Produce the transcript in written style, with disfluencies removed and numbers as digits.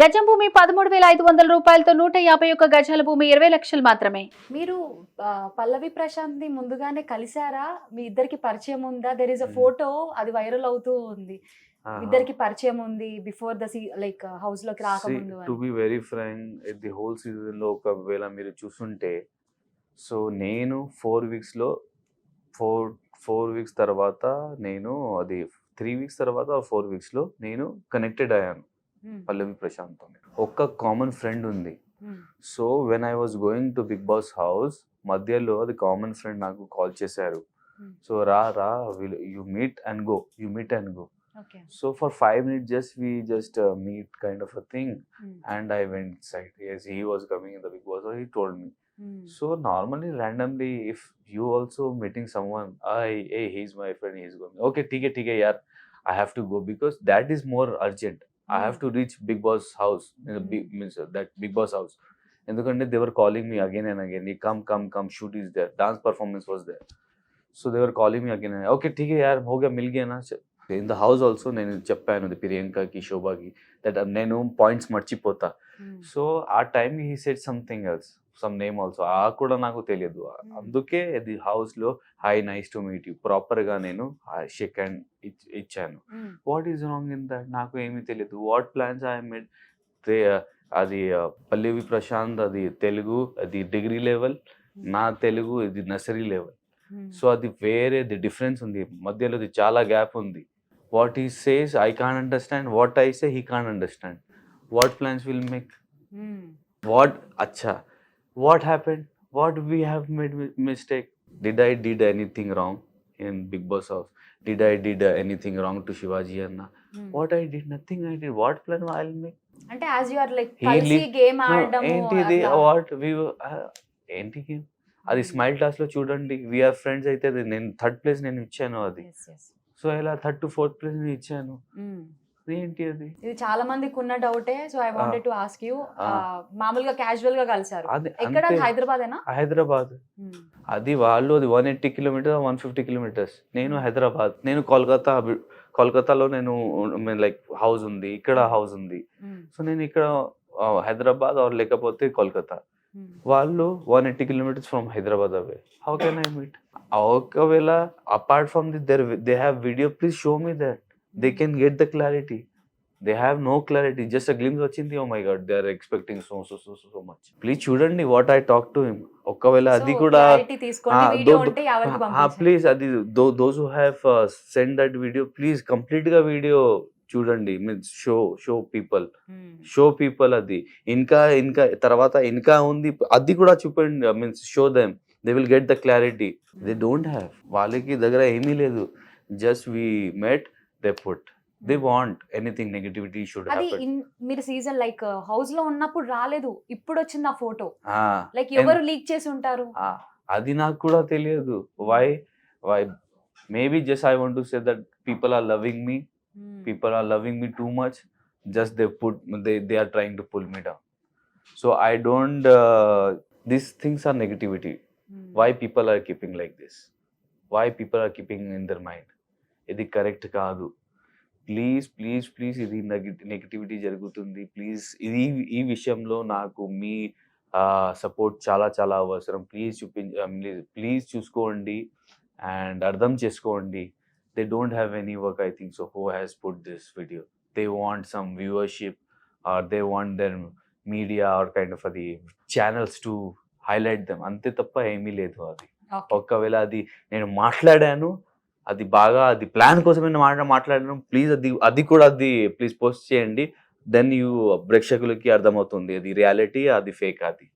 గజం భూమి 13,500 రూపాయలతో 151 గజాల భూమి 20 లక్షలు మాత్రమే. మీరు పల్లవి ప్రశాంత్ ని ముందుగానే కలిసారా? మీ ఇద్దరికి పరిచయం ఉందా? దేర్ ఇస్ అ ఫోటో, అది వైరల్ అవుతూ ఉంది. ఇద్దరికి పరిచయం ఉంది బిఫోర్ ద లైక్ హౌస్ లోకి రాకముందు. To be very frank, the whole season లో ఒకవేళ మీరు చూసుంటే, సో నేను 4 వీక్స్ లో 4 వీక్స్ తర్వాత నేను అది 3 వీక్స్ తర్వాత 4 వీక్స్ లో నేను కనెక్టెడ్ అయ్యాను పల్లవి ప్రశాంత్. ఒక్క కామన్ ఫ్రెండ్ ఉంది. So when I was going to Bigg Boss house, మధ్యలో అది కామన్ ఫ్రెండ్ నాకు కాల్ చేశారు. సో రా you meet and go. So for 5 minutes we just meet kind of a thing, and I went inside. Yes, he was coming in the Big Boss, so he told me. So normally randomly if you also meeting someone, hey, he's my friend, he's going, okay, ठीक है yaar, I have to go because that is more urgent. I have to reach Big Boss house, means that Big Boss house. Endukante they were calling me again and again, come, shoot is there, dance performance was there. So they were calling me again and okay, ठीक है यार, हो गया, मिल गया ना. In the house also నేను చెప్పాను ప్రియాంకకి, శోభకి, that నేను పాయింట్స్ మర్చిపోతా. సో ఆ time he said something else, some name also, ఆ కూడా నాకు తెలియదు. అందుకే అది హౌస్ లో high, nice to meet you proper గా నేను షేక్ హ్యాండ్ ఇచ్చాను. What is wrong in that? నాకు ఏమీ తెలియదు. What plans I made. అది పల్లవి ప్రశాంత్ అది తెలుగు, అది డిగ్రీ లెవెల్, నా తెలుగు ఇది నర్సరీ లెవెల్. సో అది వేరే డిఫరెన్స్ ఉంది, మధ్యలో చాలా గ్యాప్ ఉంది. What he says I can't understand, what I say he can't understand. What plans will make? What acha, what happened? What we have made mistake? Did I did anything wrong in Big Boss house? Did I did anything wrong to Shivaji Anna? What I did, nothing I did. What plan I'll make? అంటే as you are like కలిసి game ఆడడము ఏంటిది, what we ఏంటి game అది smile toss లో చూడండి, we are friends అయితే నేను 3rd ప్లేస్ నేను ఇచ్చాను అది. సో ఇలా 3rd to 4th ప్లేస్ నేను ఇచ్చాను. ఏంటి అది? ఇది చాలా మందికి ఉన్న డౌటే. So I wanted to ask you, మామూలుగా క్యాజువల్ గా కలిసారు ఎక్కడ? హైదరాబాదేనా? హైదరాబాద్. అది వాళ్ళు అది 180 కిలోమీటర్స్ 150 కిలోమీటర్స్. నేను హైదరాబాద్, నేను కోల్కతాలో నేను లైక్ హౌస్ ఉంది, ఇక్కడ హౌస్ ఉంది. సో నేను ఇక్కడ హైదరాబాద్ ఆర్ లేకపోతే కోల్కతా. వాళ్ళు 180 kilometers from Hyderabad away. How can I meet? ఒకవేళ apart from this they have video, please show me that. They can get the clarity. They have no clarity, just a glimpse వచ్చింది. Oh my god, they are expecting so much. Please చూడండి what I talk to him. ఒకవేళ అది కూడా please అది those who have sent that video, please complete గా వీడియో చూడండి. Means show people అది ఇంకా తర్వాత ఇంకా ఉంది, అది కూడా చూపండి. Means show them, they will get the clarity. They don't have, వాళ్ళకి దగ్గర ఏమీ లేదు. Just we met, they put, they want anything negativity should happen. మీరు సీజన్ లైక్ హౌస్ లో ఉన్నప్పుడు రాలేదు, ఇప్పుడు వచ్చింది ఆ ఫోటో. లైక్ ఎవరు లీక్ చేసి ఉంటారు అది నాకు కూడా తెలియదు. Why maybe just I want to say that people are loving me. People are loving me too much. Just they are trying to pull me down. So I don't. These things are negativity. Why people are keeping like this? Why people are keeping in their mind? Idi correct kaadu. Please ఇది negativity జరుగుతుంది. Please ఈ విషయంలో నాకు మీ support చాలా అవసరం. Please చూసుకోండి and అర్థం చేసుకోండి. They don't have any work, I think so. Who has put this video? They want some viewership, or they want their media or kind of the channels to highlight them. అంతే తప్ప ఏమీ లేదు. అది ఒకవేళ అది నేను మాట్లాడాను, అది బాగా అది ప్లాన్ కోసమే మాట్లాడాను, ప్లీజ్ అది కూడా ప్లీజ్ పోస్ట్ చేయండి. దెన్ ప్రేక్షకులకి అర్థమవుతుంది అది రియాలిటీ, అది ఫేక్. అది